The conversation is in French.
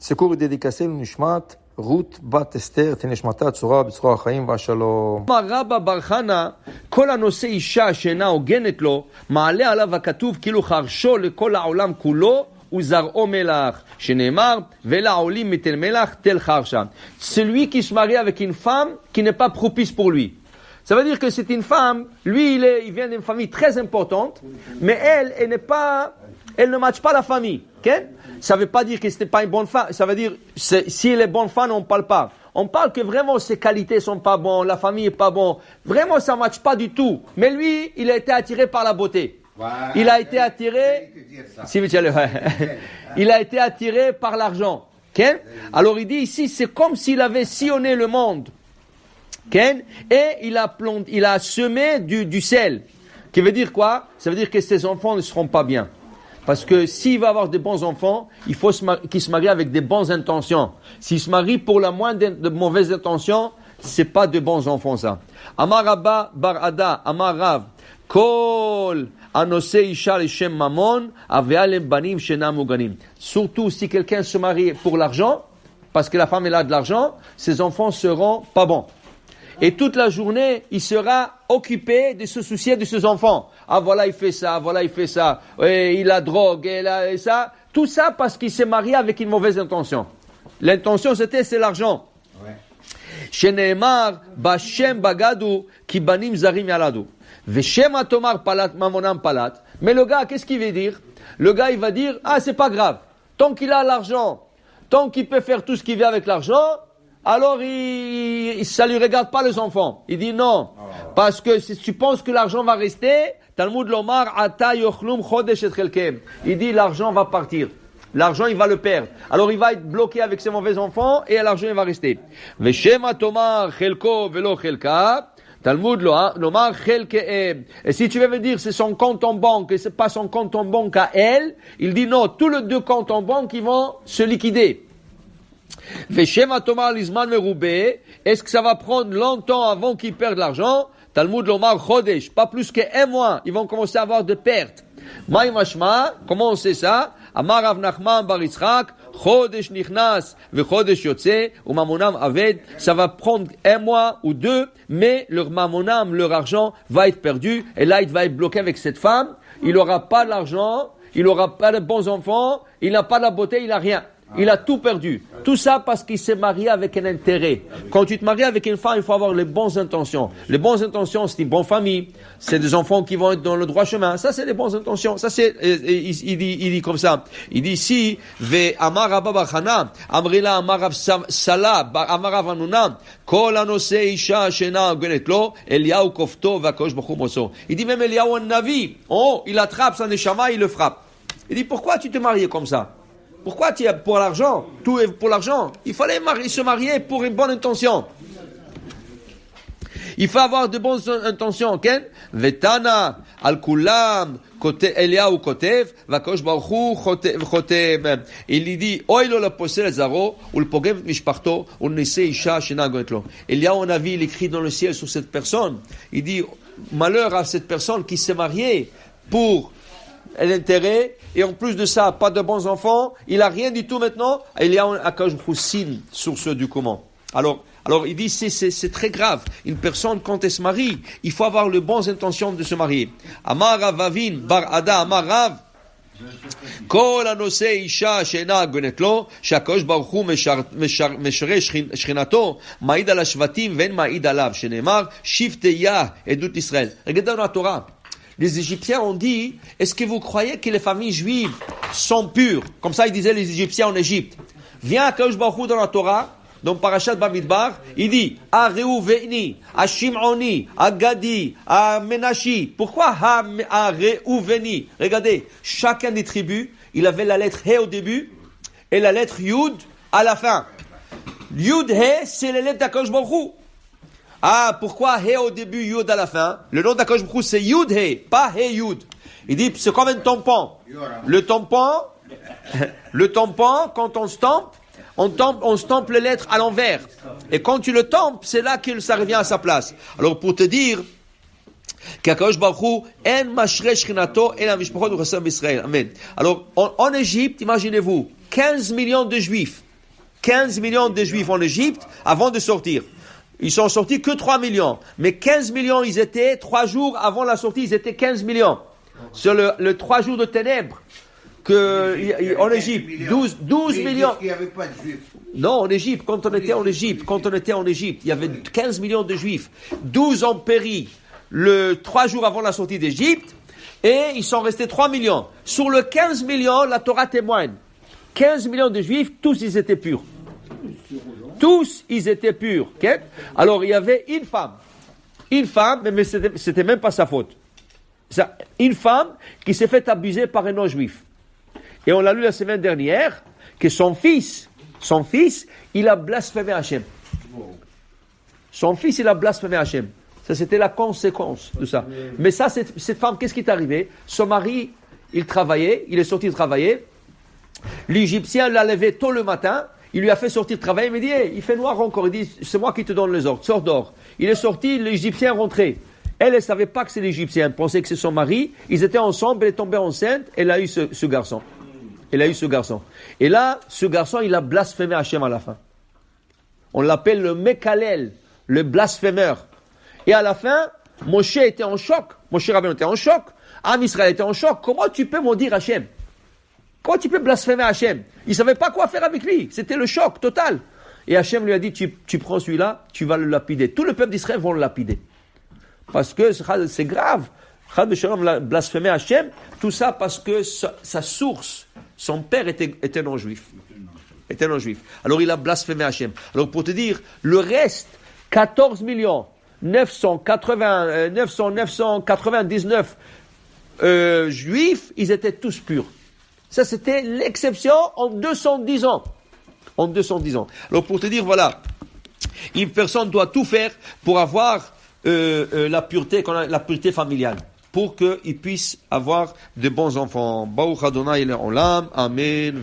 Ce cours est dédicacé l'Nishmat Ruth Bat Esther Teneshmata Tzora B'Tzora Chaim V'Shalom. Rabba Bar Chana, כל הנושא אישה שאינה הוגנת לו, מעלה עליו הכתוב כאילו חרשו לכל העולם כולו וזרעו מלח, שנאמר, ולעולים מתל מלח תל חרשה. Celui qui se marie avec une femme qui n'est pas propice pour lui. Ça veut dire que c'est une femme, lui il vient d'une famille très importante, mais elle ne matche pas la famille. Okay? Ça ne veut pas dire que ce n'est pas une bonne femme, ça veut dire si elle est bonne femme, on ne parle pas. On parle que vraiment ses qualités sont pas bonnes, la famille est pas bonne, vraiment ça ne matche pas du tout. Mais lui, il a été attiré par la beauté. Voilà. Il a été attiré, il a été attiré par l'argent. Okay? Alors il dit ici, c'est comme s'il avait sillonné le monde. Okay? Et il a semé du sel. Qui veut dire quoi? Ça veut dire que ses enfants ne seront pas bien. Parce que s'il va avoir de bons enfants, il faut qu'il se marie avec de bonnes intentions. S'il se marie pour la moindre de mauvaises intentions, c'est pas de bons enfants ça. Amar Rabba Bar Ada, Amar Rav, Kol Anose Isha Lishem Mamon, Avealem Banim Shena Muganim. Surtout si quelqu'un se marie pour l'argent, parce que la femme elle a de l'argent, ses enfants seront pas bons. Et toute la journée, il sera occupé de se soucier de ses enfants. Ah voilà, il fait ça, et il a drogue, et ça. Tout ça parce qu'il s'est marié avec une mauvaise intention. L'intention, c'est l'argent. Sheneemar, Bashem Bagadu, Ki Banim Zarim Yaladu. Veshem Atomar Palat, Mamonam Palat. Mais le gars, qu'est-ce qu'il veut dire? Le gars, il va dire, ah, c'est pas grave. Tant qu'il a l'argent, tant qu'il peut faire tout ce qui vient avec l'argent, alors ça lui regarde pas les enfants. Il dit non. Parce que si tu penses que l'argent va rester, Talmud Lomar, Ata Yochlum Chodesh et Chelkem. Il dit l'argent va partir. L'argent, il va le perdre. Alors il va être bloqué avec ses mauvais enfants et l'argent, il va rester. Veshema Tomar Chelko Velo Chelka. Talmud Lomar Chelke. Et si tu veux me dire c'est son compte en banque et c'est pas son compte en banque à elle, il dit non, tous les deux comptes en banque, ils vont se liquider. Veshema Tomar Lizman Meroubé, est-ce que ça va prendre longtemps avant qu'ils perdent l'argent? Talmud Lomar Chodesh, pas plus qu'un mois, ils vont commencer à avoir de pertes. Maï Mashma, comment on sait ça? Amar Rav Nachman Bar Yitzchak, Chodesh Nichnas, ve Chodesh Yotze, ou Mamonam Aved, ça va prendre un mois ou deux, mais leur Mamonam, leur argent va être perdu, et là il va être bloqué avec cette femme, il n'aura pas l'argent, il n'aura pas de bons enfants, il n'a pas la beauté, il n'a rien. Il a tout perdu. Tout ça parce qu'il s'est marié avec un intérêt. Quand tu te maries avec une femme, il faut avoir les bonnes intentions. Les bonnes intentions, c'est une bonne famille. C'est des enfants qui vont être dans le droit chemin. Ça, c'est les bonnes intentions. Ça, c'est, il dit comme ça. Il dit ici, ve amar Rabba Bar Chana, amrila amar Rav Sala, amar Rav Hanuna, kol anose isha shena genet lo, Eliyahu kofto vakosh baruch hu moso. Il dit même Eliyahu un navi. Oh, il attrape sa neshama, il le frappe. Il dit pourquoi tu te maries comme ça? Pourquoi tu es pour l'argent? Tout est pour l'argent. Il fallait se marier pour une bonne intention. Il faut avoir de bonnes intentions, ok? Vetana al kulam kote Eliyahu kotev vakosh baruch hu chotev. Il dit oilo la posel zaro ou le pogem mishparto ou nese isha shena gonetlo. Eliyahu un avis, il écrit dans le ciel sur cette personne. Il dit malheur à cette personne qui s'est mariée pour l'intérêt, et en plus de ça, pas de bons enfants, il a rien du tout maintenant, il y a un akash signe sur ce du comment. Alors il dit, c'est très grave. Une personne, quand elle se marie, il faut avoir les bonnes intentions de se marier. Amar Rav Avin, Bar Ada, Amar Rav, כל הנושא אישה שאינה הגנת לו, שהקדוש ברוך הוא משרה שכינתו, מעיד על השבטים ואין מעיד עליו, שנאמר, שבטיה עדות ישראל. Regardez dans la Torah. Les Égyptiens ont dit, est-ce que vous croyez que les familles juives sont pures? Comme ça, ils disaient les Égyptiens en Égypte. Vient Akadosh Baruch Hu dans la Torah, dans Parashat Bamidbar, il dit, à Réouveni, à Shim'oni, à Gadi, à Menashi. Pourquoi à Réouveni? Regardez, chacun des tribus, il avait la lettre He au début, et la lettre Yud à la fin. Yud He, c'est les lettres d'Akadosh Baruch Hu. Ah, pourquoi He au début, Yud à la fin? Le nom d'Akadosh Baruch Hu, c'est Yud He, pas He Yud. Il dit, c'est comme un tampon. Le tampon, quand on stampe les lettres à l'envers. Et quand tu le tampes, c'est là que ça revient à sa place. Alors, pour te dire, qu'Akadosh Baruch Hu, en mashre shchinato, en amishpachot uchasam Israël. Amen. Alors, en Égypte, imaginez-vous, 15 millions de juifs. 15 millions de Juifs en Égypte avant de sortir. Ils sont sortis que 3 millions. Mais 15 millions, ils étaient, 3 jours avant la sortie, ils étaient 15 millions. Sur le 3 jours de ténèbres en Égypte, 12 millions. Il n'y avait pas de Juifs. Non, en Égypte, quand on était en Égypte, il y avait 15 millions de Juifs. 12 ont péri le 3 jours avant la sortie d'Égypte, et ils sont restés 3 millions. Sur le 15 millions, la Torah témoigne. 15 millions de Juifs, tous ils étaient purs. Tous ils étaient purs. Okay? Alors il y avait une femme, mais c'était même pas sa faute. Une femme qui s'est fait abuser par un non-juif. Et on l'a lu la semaine dernière, que son fils, il a blasphémé Hachem. Son fils, il a blasphémé Hachem. Ça, c'était la conséquence de ça. Mais ça, cette femme, qu'est-ce qui est arrivé? Son mari, il est sorti de travailler. L'Égyptien l'a levé tôt le matin, il lui a fait sortir de travailler, il me dit, hey, il fait noir encore. Il dit, c'est moi qui te donne les ordres, sors dehors. Il est sorti, l'Égyptien est rentré. Elle ne savait pas que c'est l'Égyptien, elle pensait que c'est son mari. Ils étaient ensemble, elle est tombée enceinte, elle a eu ce garçon. Et là, ce garçon, il a blasphémé Hachem à la fin. On l'appelle le Mekalel, le blasphémeur. Et à la fin, Moshe était en choc. Moshe Rabbeinu était en choc. Am Israël était en choc. Comment tu peux maudire Hachem? Comment tu peux blasphémer Hachem? Il ne savait pas quoi faire avec lui. C'était le choc total. Et Hachem lui a dit, tu prends celui-là, tu vas le lapider. Tout le peuple d'Israël va le lapider. Parce que c'est grave. Chad Beshalom a blasphémé Hachem. Tout ça parce que sa source, son père était non-juif. Alors il a blasphémé Hachem. Alors pour te dire, le reste, 14 999 juifs, ils étaient tous purs. Ça, c'était l'exception en 210 ans. Alors, pour te dire, voilà, une personne doit tout faire pour avoir la pureté familiale, pour qu'il puisse avoir de bons enfants. Baruch Adonai Olam, Amen.